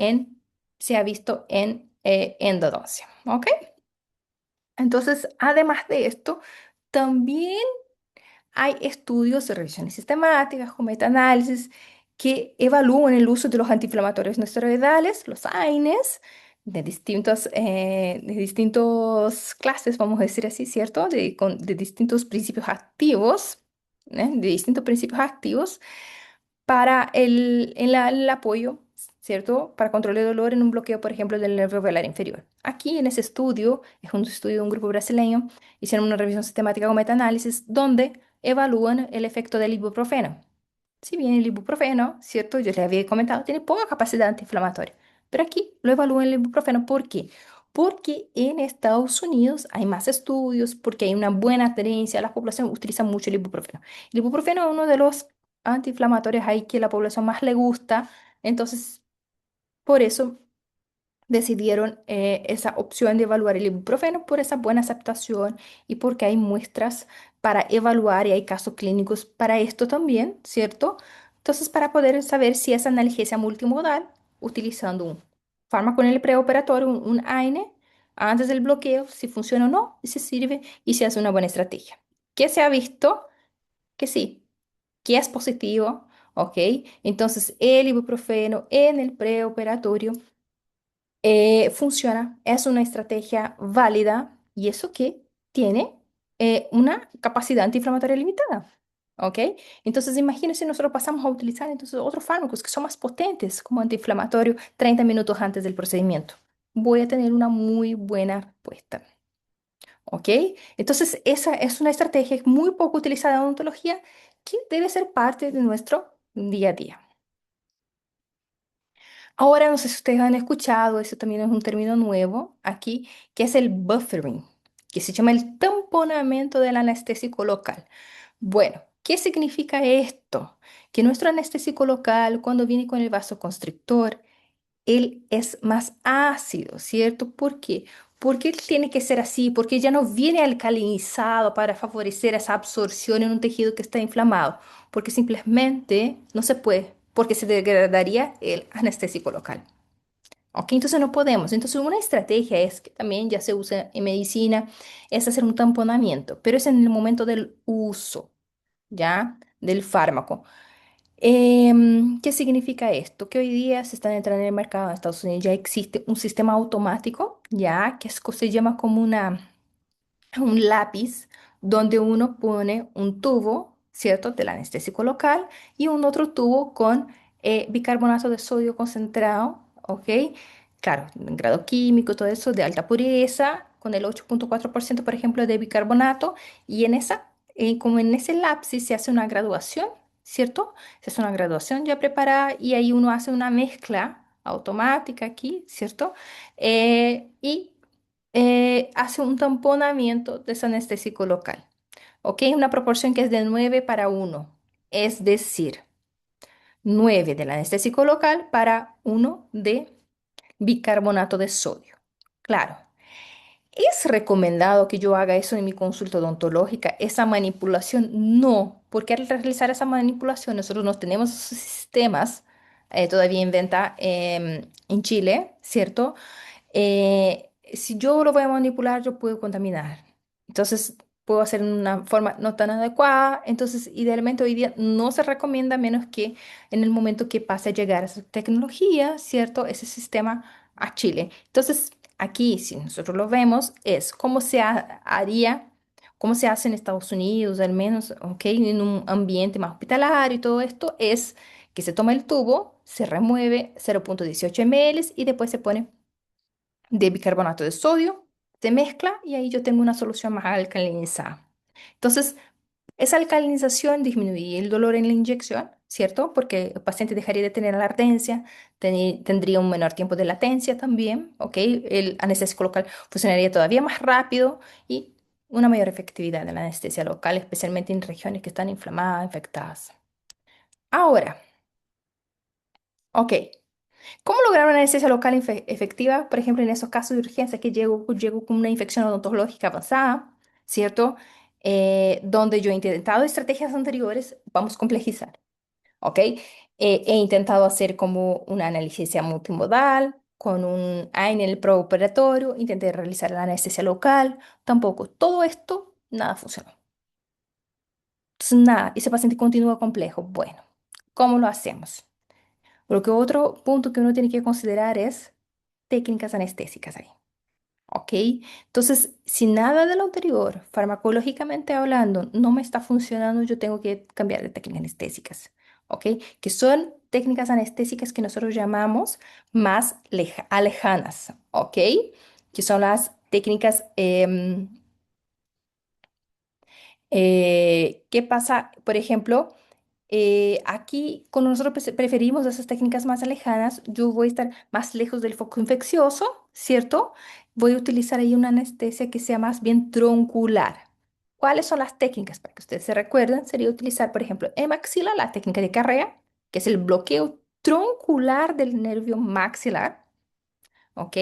se ha visto en endodoncia. ¿Ok? Entonces, además de esto, también hay estudios de revisiones sistemáticas con metaanálisis que evalúan el uso de los antiinflamatorios no esteroidales, los AINES, de distintos clases, vamos a decir así, ¿cierto? De distintos principios activos, de distintos principios activos para el apoyo, ¿cierto? Para control de dolor en un bloqueo, por ejemplo, del nervio velar inferior. Aquí en ese estudio, es un estudio de un grupo brasileño, hicieron una revisión sistemática con metaanálisis donde evalúan el efecto del ibuprofeno. Si bien el ibuprofeno, ¿cierto? Yo les había comentado, tiene poca capacidad antiinflamatoria. Pero aquí lo evalúan el ibuprofeno. ¿Por qué? Porque en Estados Unidos hay más estudios, porque hay una buena adherencia, la población utiliza mucho el ibuprofeno. El ibuprofeno es uno de los antiinflamatorios ahí que la población más le gusta, entonces por eso decidieron esa opción de evaluar el ibuprofeno por esa buena aceptación y porque hay muestras para evaluar y hay casos clínicos para esto también, ¿cierto? Entonces, para poder saber si es analgesia multimodal, utilizando un fármaco en el preoperatorio, un AINE, antes del bloqueo, si funciona o no, y si sirve y si es una buena estrategia. ¿Qué se ha visto? Que sí, que es positivo, ¿ok? Entonces, el ibuprofeno en el preoperatorio funciona, es una estrategia válida y eso que tiene una capacidad antiinflamatoria limitada. ¿Ok? Entonces, imagínense, nosotros pasamos a utilizar entonces otros fármacos que son más potentes como antiinflamatorio 30 minutos antes del procedimiento. Voy a tener una muy buena respuesta. ¿Ok? Entonces, esa es una estrategia muy poco utilizada en odontología que debe ser parte de nuestro día a día. Ahora, no sé si ustedes han escuchado, eso también es un término nuevo aquí, que es el buffering, que se llama el tamponamiento del anestésico local. Bueno, ¿qué significa esto? Que nuestro anestésico local, cuando viene con el vasoconstrictor, él es más ácido, ¿cierto? ¿Por qué? Porque él tiene que ser así, porque ya no viene alcalinizado para favorecer esa absorción en un tejido que está inflamado, porque simplemente no se puede, porque se degradaría el anestésico local. ¿Ok? Entonces no podemos. Entonces una estrategia es que también ya se usa en medicina, es hacer un tamponamiento, pero es en el momento del uso, ¿ya? Del fármaco. ¿Qué significa esto? Que hoy día se están entrando en el mercado de Estados Unidos, ya existe un sistema automático, ya que se llama como un lápiz donde uno pone un tubo, ¿cierto?, del anestésico local y un otro tubo con bicarbonato de sodio concentrado, ¿ok? Claro, en grado químico, todo eso de alta pureza, con el 8,4% por ejemplo, de bicarbonato y como en ese lápiz se hace una graduación, ¿cierto? Se hace una graduación ya preparada y ahí uno hace una mezcla automática aquí, ¿cierto? Y hace un tamponamiento de ese anestésico local. ¿Ok? Una proporción que es de 9 para 1. Es decir, 9 del anestésico local para 1 de bicarbonato de sodio. Claro, ¿es recomendado que yo haga eso en mi consulta odontológica? Esa manipulación, no, porque al realizar esa manipulación nosotros no tenemos esos sistemas todavía en venta en Chile, ¿cierto? Si yo lo voy a manipular, yo puedo contaminar. Entonces, puedo hacer en una forma no tan adecuada. Entonces, idealmente hoy día no se recomienda menos que en el momento que pase a llegar esa tecnología, ¿cierto? Ese sistema a Chile. Entonces, aquí, si nosotros lo vemos, es cómo haría, cómo se hace en Estados Unidos, al menos, ¿ok? En un ambiente más hospitalario y todo esto, es que se toma el tubo, se remueve 0,18 ml y después se pone de bicarbonato de sodio, se mezcla y ahí yo tengo una solución más alcalinizada. Entonces, esa alcalinización disminuye el dolor en la inyección, ¿cierto? Porque el paciente dejaría de tener la artencia, tendría un menor tiempo de latencia también, ¿ok? El anestésico local funcionaría todavía más rápido y una mayor efectividad de la anestesia local, especialmente en regiones que están inflamadas, infectadas. Ahora, ok. ¿Cómo lograr una anestesia local efectiva? Por ejemplo, en esos casos de urgencia que llego con una infección odontológica avanzada, ¿cierto? donde yo he intentado estrategias anteriores, vamos a complejizar, ¿ok? He intentado hacer como una anestesia multimodal, con en el preoperatorio, intenté realizar la anestesia local, tampoco. Todo esto, nada funcionó. Entonces, nada, ese paciente continúa complejo. Bueno, ¿cómo lo hacemos? Porque otro punto que uno tiene que considerar es técnicas anestésicas ahí. ¿Ok? Entonces, si nada de lo anterior, farmacológicamente hablando, no me está funcionando, yo tengo que cambiar de técnicas anestésicas. ¿Ok? Que son técnicas anestésicas que nosotros llamamos más alejanas. ¿Ok? Que son las técnicas, ¿qué pasa? Por ejemplo, aquí, cuando nosotros preferimos esas técnicas más lejanas, yo voy a estar más lejos del foco infeccioso, ¿cierto? Voy a utilizar ahí una anestesia que sea más bien troncular. ¿Cuáles son las técnicas? Para que ustedes se recuerden, sería utilizar, por ejemplo, en maxila, la técnica de Carrea, que es el bloqueo troncular del nervio maxilar. ¿Ok?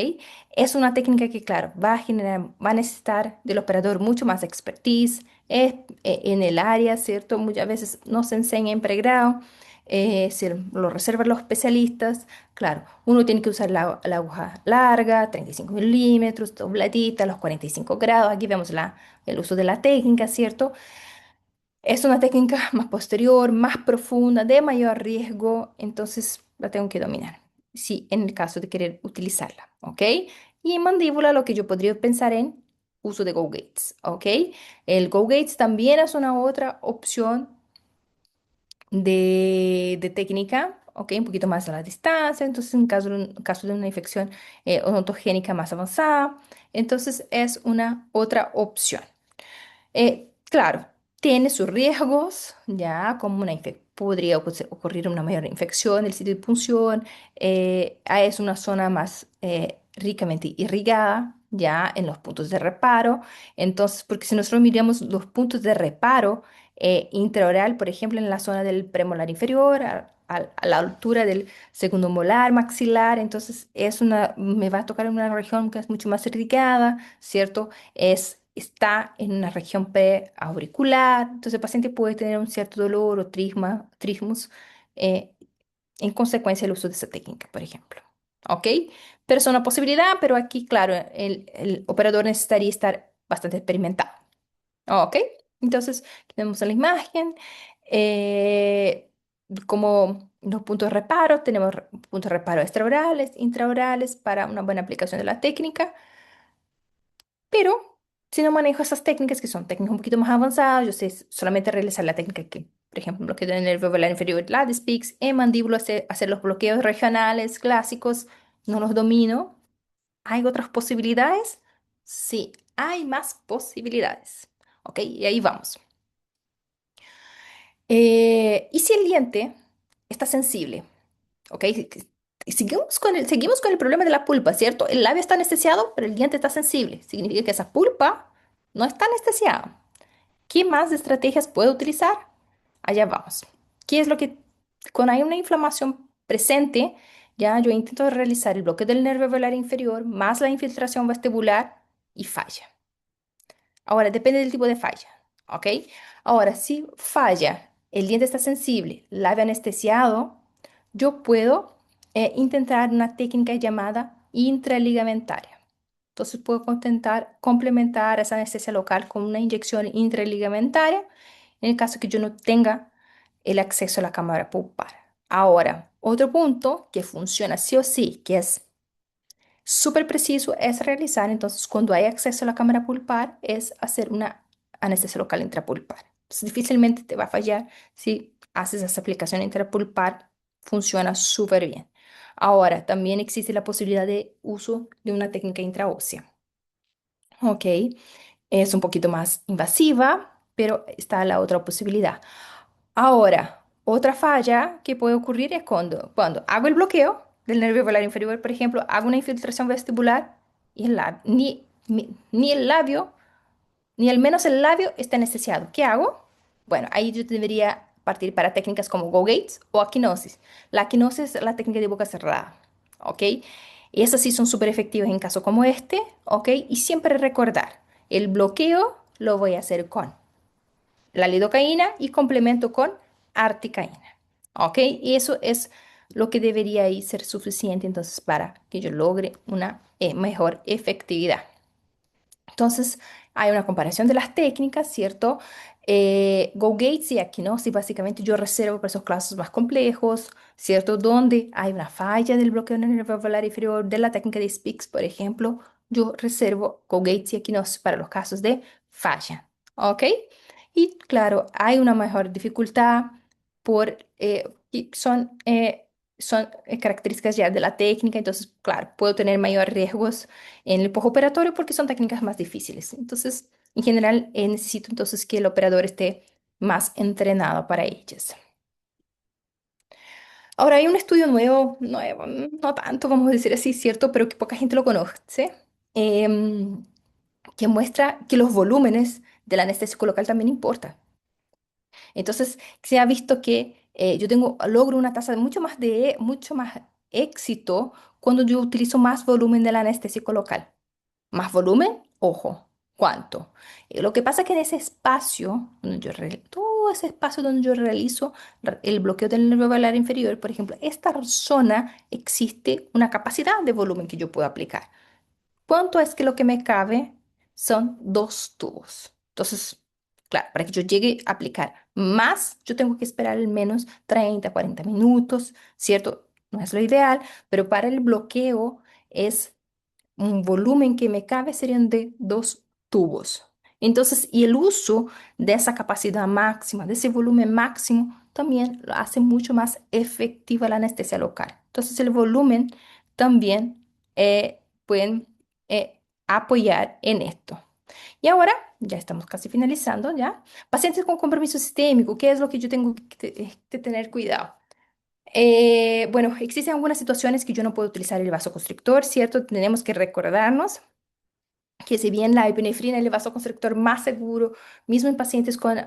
Es una técnica que, claro, va a necesitar del operador mucho más expertise en el área, ¿cierto? Muchas veces no se enseña en pregrado, lo reservan los especialistas. Claro, uno tiene que usar la aguja larga, 35 milímetros, dobladita, los 45 grados. Aquí vemos el uso de la técnica, ¿cierto? Es una técnica más posterior, más profunda, de mayor riesgo, entonces la tengo que dominar. Sí, en el caso de querer utilizarla, ¿ok? Y en mandíbula lo que yo podría pensar en uso de Go Gates, ¿ok? El Go Gates también es una otra opción de técnica, ¿ok? Un poquito más a la distancia, entonces en caso de una infección odontogénica más avanzada, entonces es una otra opción. Claro, tiene sus riesgos, ya como podría ocurrir una mayor infección del sitio de punción, es una zona más ricamente irrigada, ya en los puntos de reparo. Entonces, porque si nosotros miramos los puntos de reparo intraoral, por ejemplo, en la zona del premolar inferior, a la altura del segundo molar maxilar, entonces me va a tocar en una región que es mucho más irrigada, ¿cierto? Está en una región preauricular, entonces el paciente puede tener un cierto dolor o trismus eh, en consecuencia del uso de esa técnica, por ejemplo. ¿Ok? Pero es una posibilidad, pero aquí, claro, el operador necesitaría estar bastante experimentado. ¿Ok? Entonces, aquí vemos en la imagen eh, como los puntos de reparo, tenemos puntos de reparo extraorales, intraorales para una buena aplicación de la técnica. Pero si no manejo esas técnicas, que son técnicas un poquito más avanzadas, yo sé solamente realizar la técnica que, por ejemplo, bloqueo del nervio velar inferior, la de Spix, en mandíbula, hacer los bloqueos regionales clásicos, no los domino. ¿Hay otras posibilidades? Sí, hay más posibilidades. ¿Ok? Y ahí vamos. ¿Y si el diente está sensible? ¿Ok? Seguimos con el problema de la pulpa, ¿cierto? El labio está anestesiado, pero el diente está sensible. Significa que esa pulpa no está anestesiada. ¿Qué más estrategias puedo utilizar? Allá vamos. ¿Qué es lo que, cuando hay una inflamación presente, ya yo intento realizar el bloqueo del nervio velar inferior más la infiltración vestibular y falla? Ahora, depende del tipo de falla, ¿ok? Ahora, si falla, el diente está sensible, labio anestesiado, yo puedo intentar una técnica llamada intraligamentaria. Entonces puedo complementar esa anestesia local con una inyección intraligamentaria en el caso que yo no tenga el acceso a la cámara pulpar. Ahora, otro punto que funciona sí o sí, que es súper preciso, es realizar, entonces, cuando hay acceso a la cámara pulpar, es hacer una anestesia local intrapulpar. Entonces, difícilmente te va a fallar si haces esa aplicación intrapulpar, funciona súper bien. Ahora, también existe la posibilidad de uso de una técnica intraósea. Ok, es un poquito más invasiva, pero está la otra posibilidad. Ahora, otra falla que puede ocurrir es cuando hago el bloqueo del nervio velar inferior, por ejemplo, hago una infiltración vestibular y ni el labio, ni al menos el labio está anestesiado. ¿Qué hago? Bueno, ahí yo debería partir para técnicas como Go Gates o aquinosis. La aquinosis es la técnica de boca cerrada, ¿ok? Y esas sí son súper efectivas en casos como este, ¿ok? Y siempre recordar, el bloqueo lo voy a hacer con la lidocaína y complemento con articaína. ¿Ok? Y eso es lo que debería ahí ser suficiente entonces para que yo logre una mejor efectividad. Entonces, hay una comparación de las técnicas, ¿cierto? Go Gates y Equinox, básicamente yo reservo para esos casos más complejos, ¿cierto? Donde hay una falla del bloqueo nerviovalvular inferior de la técnica de Speaks, por ejemplo, yo reservo Go Gates y Equinox para los casos de falla, ¿ok? Y claro, hay una mejor dificultad y son características ya de la técnica, entonces, claro, puedo tener mayor riesgos en el postoperatorio porque son técnicas más difíciles. Entonces, en general, necesito entonces que el operador esté más entrenado para ellas. Ahora, hay un estudio nuevo, no tanto, vamos a decir así, cierto, pero que poca gente lo conoce, em, que muestra que los volúmenes del anestésico local también importan. Entonces, se ha visto que logro una tasa de mucho más éxito cuando yo utilizo más volumen del anestésico local. Más volumen, ojo, ¿cuánto? Lo que pasa es que en ese espacio, todo ese espacio donde yo realizo el bloqueo del nervio valar inferior, por ejemplo, esta zona existe una capacidad de volumen que yo puedo aplicar. ¿Cuánto es que lo que me cabe son dos tubos? Entonces, claro, para que yo llegue a aplicar más, yo tengo que esperar al menos 30, 40 minutos, ¿cierto? No es lo ideal, pero para el bloqueo es un volumen que me cabe serían de dos tubos. Entonces, y el uso de esa capacidad máxima, de ese volumen máximo, también lo hace mucho más efectiva la anestesia local. Entonces, el volumen también pueden apoyar en esto. Y ahora, ya estamos casi finalizando, ¿ya? Pacientes con compromiso sistémico, ¿qué es lo que yo tengo que tener cuidado? Bueno, existen algunas situaciones que yo no puedo utilizar el vasoconstrictor, ¿cierto? Tenemos que recordarnos que si bien la epinefrina es el vasoconstrictor más seguro, mismo en pacientes con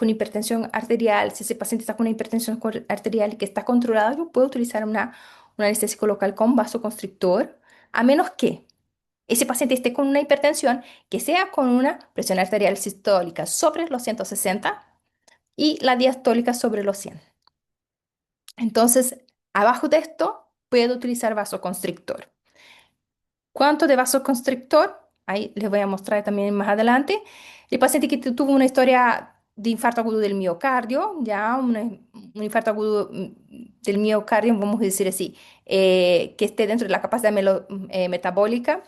hipertensión arterial, si ese paciente está con una hipertensión arterial y que está controlada, yo puedo utilizar un anestésico local con vasoconstrictor, a menos que ese paciente esté con una hipertensión que sea con una presión arterial sistólica sobre los 160 y la diastólica sobre los 100. Entonces, abajo de esto, puedo utilizar vasoconstrictor. ¿Cuánto de vasoconstrictor? Ahí les voy a mostrar también más adelante. El paciente que tuvo una historia de infarto agudo del miocardio, ya un infarto agudo del miocardio, vamos a decir así, que esté dentro de la capacidad metabólica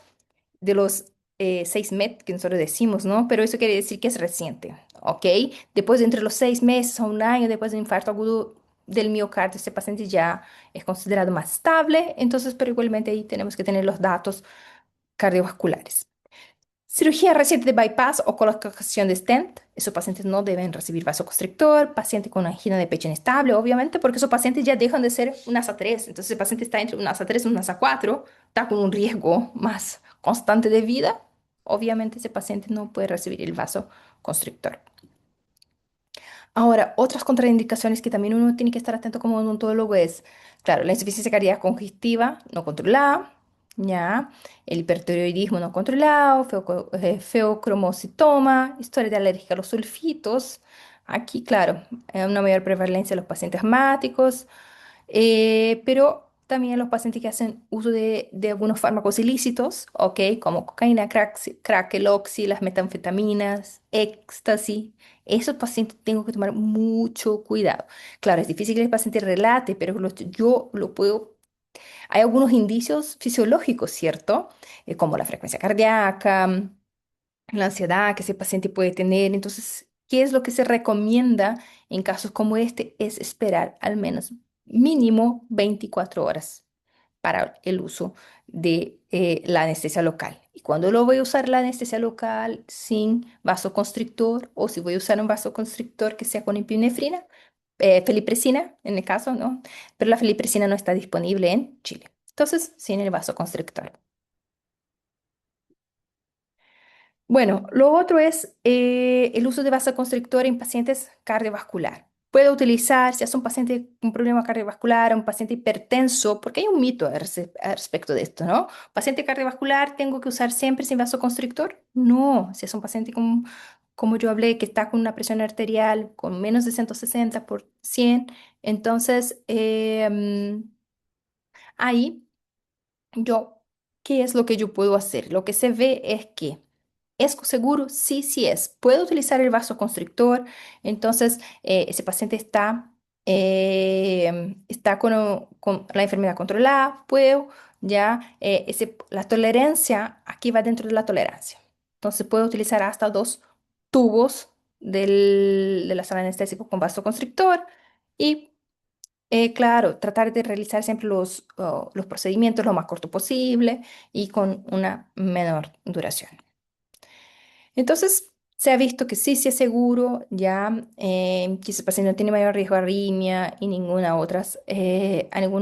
de los 6 MET que nosotros decimos, ¿no? Pero eso quiere decir que es reciente, ¿ok? Después de entre los 6 meses a un año después de un infarto agudo del miocardio, este paciente ya es considerado más estable, entonces, pero igualmente ahí tenemos que tener los datos cardiovasculares. Cirugía reciente de bypass o colocación de stent. Esos pacientes no deben recibir vasoconstrictor. Paciente con angina de pecho inestable, obviamente, porque esos pacientes ya dejan de ser un ASA3. Entonces, el paciente está entre un ASA3 y un ASA4, está con un riesgo más constante de vida. Obviamente, ese paciente no puede recibir el vasoconstrictor. Ahora, otras contraindicaciones que también uno tiene que estar atento como odontólogo es, claro, la insuficiencia cardíaca congestiva no controlada, ya, el hipertiroidismo no controlado, feocromocitoma, historia de alergia a los sulfitos. Aquí, claro, una mayor prevalencia en los pacientes asmáticos, pero también los pacientes que hacen uso de algunos fármacos ilícitos, ¿ok? Como cocaína, crack, el oxi, las metanfetaminas, éxtasis. Esos pacientes tengo que tomar mucho cuidado. Claro, es difícil que el paciente relate, pero yo lo puedo. Hay algunos indicios fisiológicos, ¿cierto? Como la frecuencia cardíaca, la ansiedad que ese paciente puede tener. Entonces, ¿qué es lo que se recomienda en casos como este? Es esperar al menos mínimo 24 horas para el uso de la anestesia local. Y cuando lo voy a usar la anestesia local sin vasoconstrictor o si voy a usar un vasoconstrictor que sea con epinefrina, felipressina en el caso, ¿no? Pero la felipressina no está disponible en Chile. Entonces, sin el vasoconstrictor. Bueno, lo otro es el uso de vasoconstrictor en pacientes cardiovascular. Puede utilizar si es un paciente con problema cardiovascular, un paciente hipertenso, porque hay un mito al respecto de esto, ¿no? Paciente cardiovascular, ¿tengo que usar siempre sin vasoconstrictor? No, si es un paciente como yo hablé, que está con una presión arterial con menos de 160/100, entonces ahí yo, ¿qué es lo que yo puedo hacer? Lo que se ve es que ¿es seguro? Sí, sí es. Puedo utilizar el vasoconstrictor. Entonces, ese paciente está con la enfermedad controlada. Puedo ya, la tolerancia, aquí va dentro de la tolerancia. Entonces, puedo utilizar hasta 2 tubos de la sala anestésica con vasoconstrictor. Y claro, tratar de realizar siempre los procedimientos lo más corto posible y con una menor duración. Entonces, se ha visto que sí, sí es seguro, ya que ese paciente no tiene mayor riesgo de arritmia y a ningún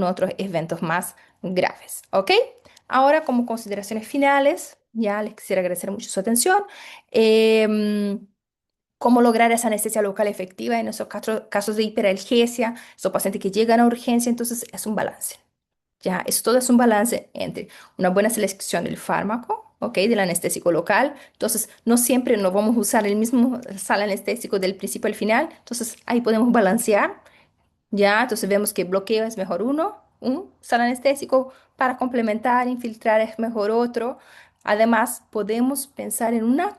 otros eventos más graves. ¿Ok? Ahora, como consideraciones finales, ya les quisiera agradecer mucho su atención. Em, ¿Cómo lograr esa anestesia local efectiva en esos casos de hiperalgesia, esos pacientes que llegan a urgencia? Entonces, es un balance. Ya, eso todo es un balance entre una buena selección del fármaco, ¿ok? Del anestésico local. Entonces, no siempre no vamos a usar el mismo sal anestésico del principio al final. Entonces, ahí podemos balancear, ¿ya? Entonces, vemos que bloqueo es mejor un sal anestésico para complementar, infiltrar es mejor otro. Además, podemos pensar en una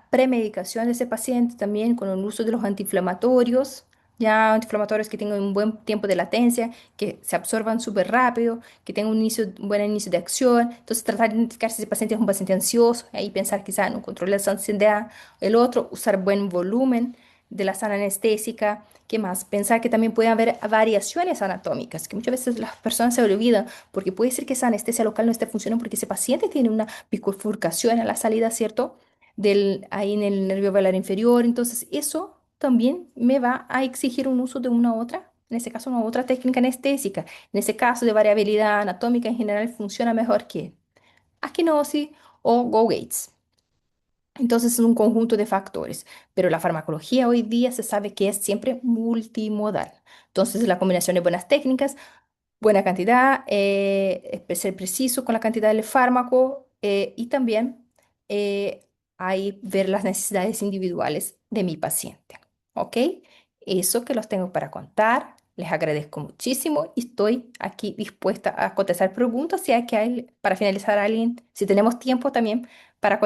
premedicación de ese paciente también con el uso de los antiinflamatorios, ya antiinflamatorios que tengan un buen tiempo de latencia, que se absorban súper rápido, que tengan un buen inicio de acción. Entonces, tratar de identificar si ese paciente es un paciente ansioso, ahí pensar quizá en un control de esa ansiedad. El otro, usar buen volumen de la sala anestésica. ¿Qué más? Pensar que también puede haber variaciones anatómicas, que muchas veces las personas se olvidan, porque puede ser que esa anestesia local no esté funcionando porque ese paciente tiene una bifurcación a la salida, ¿cierto? Ahí en el nervio velar inferior. Entonces, eso también me va a exigir un uso de una otra, en ese caso, una otra técnica anestésica. En ese caso de variabilidad anatómica en general funciona mejor que Akinosis o Go Gates. Entonces es un conjunto de factores, pero la farmacología hoy día se sabe que es siempre multimodal. Entonces la combinación de buenas técnicas, buena cantidad, ser preciso con la cantidad del fármaco y también ahí ver las necesidades individuales de mi paciente. ¿Ok? Eso que los tengo para contar. Les agradezco muchísimo y estoy aquí dispuesta a contestar preguntas si hay para finalizar alguien, si tenemos tiempo también para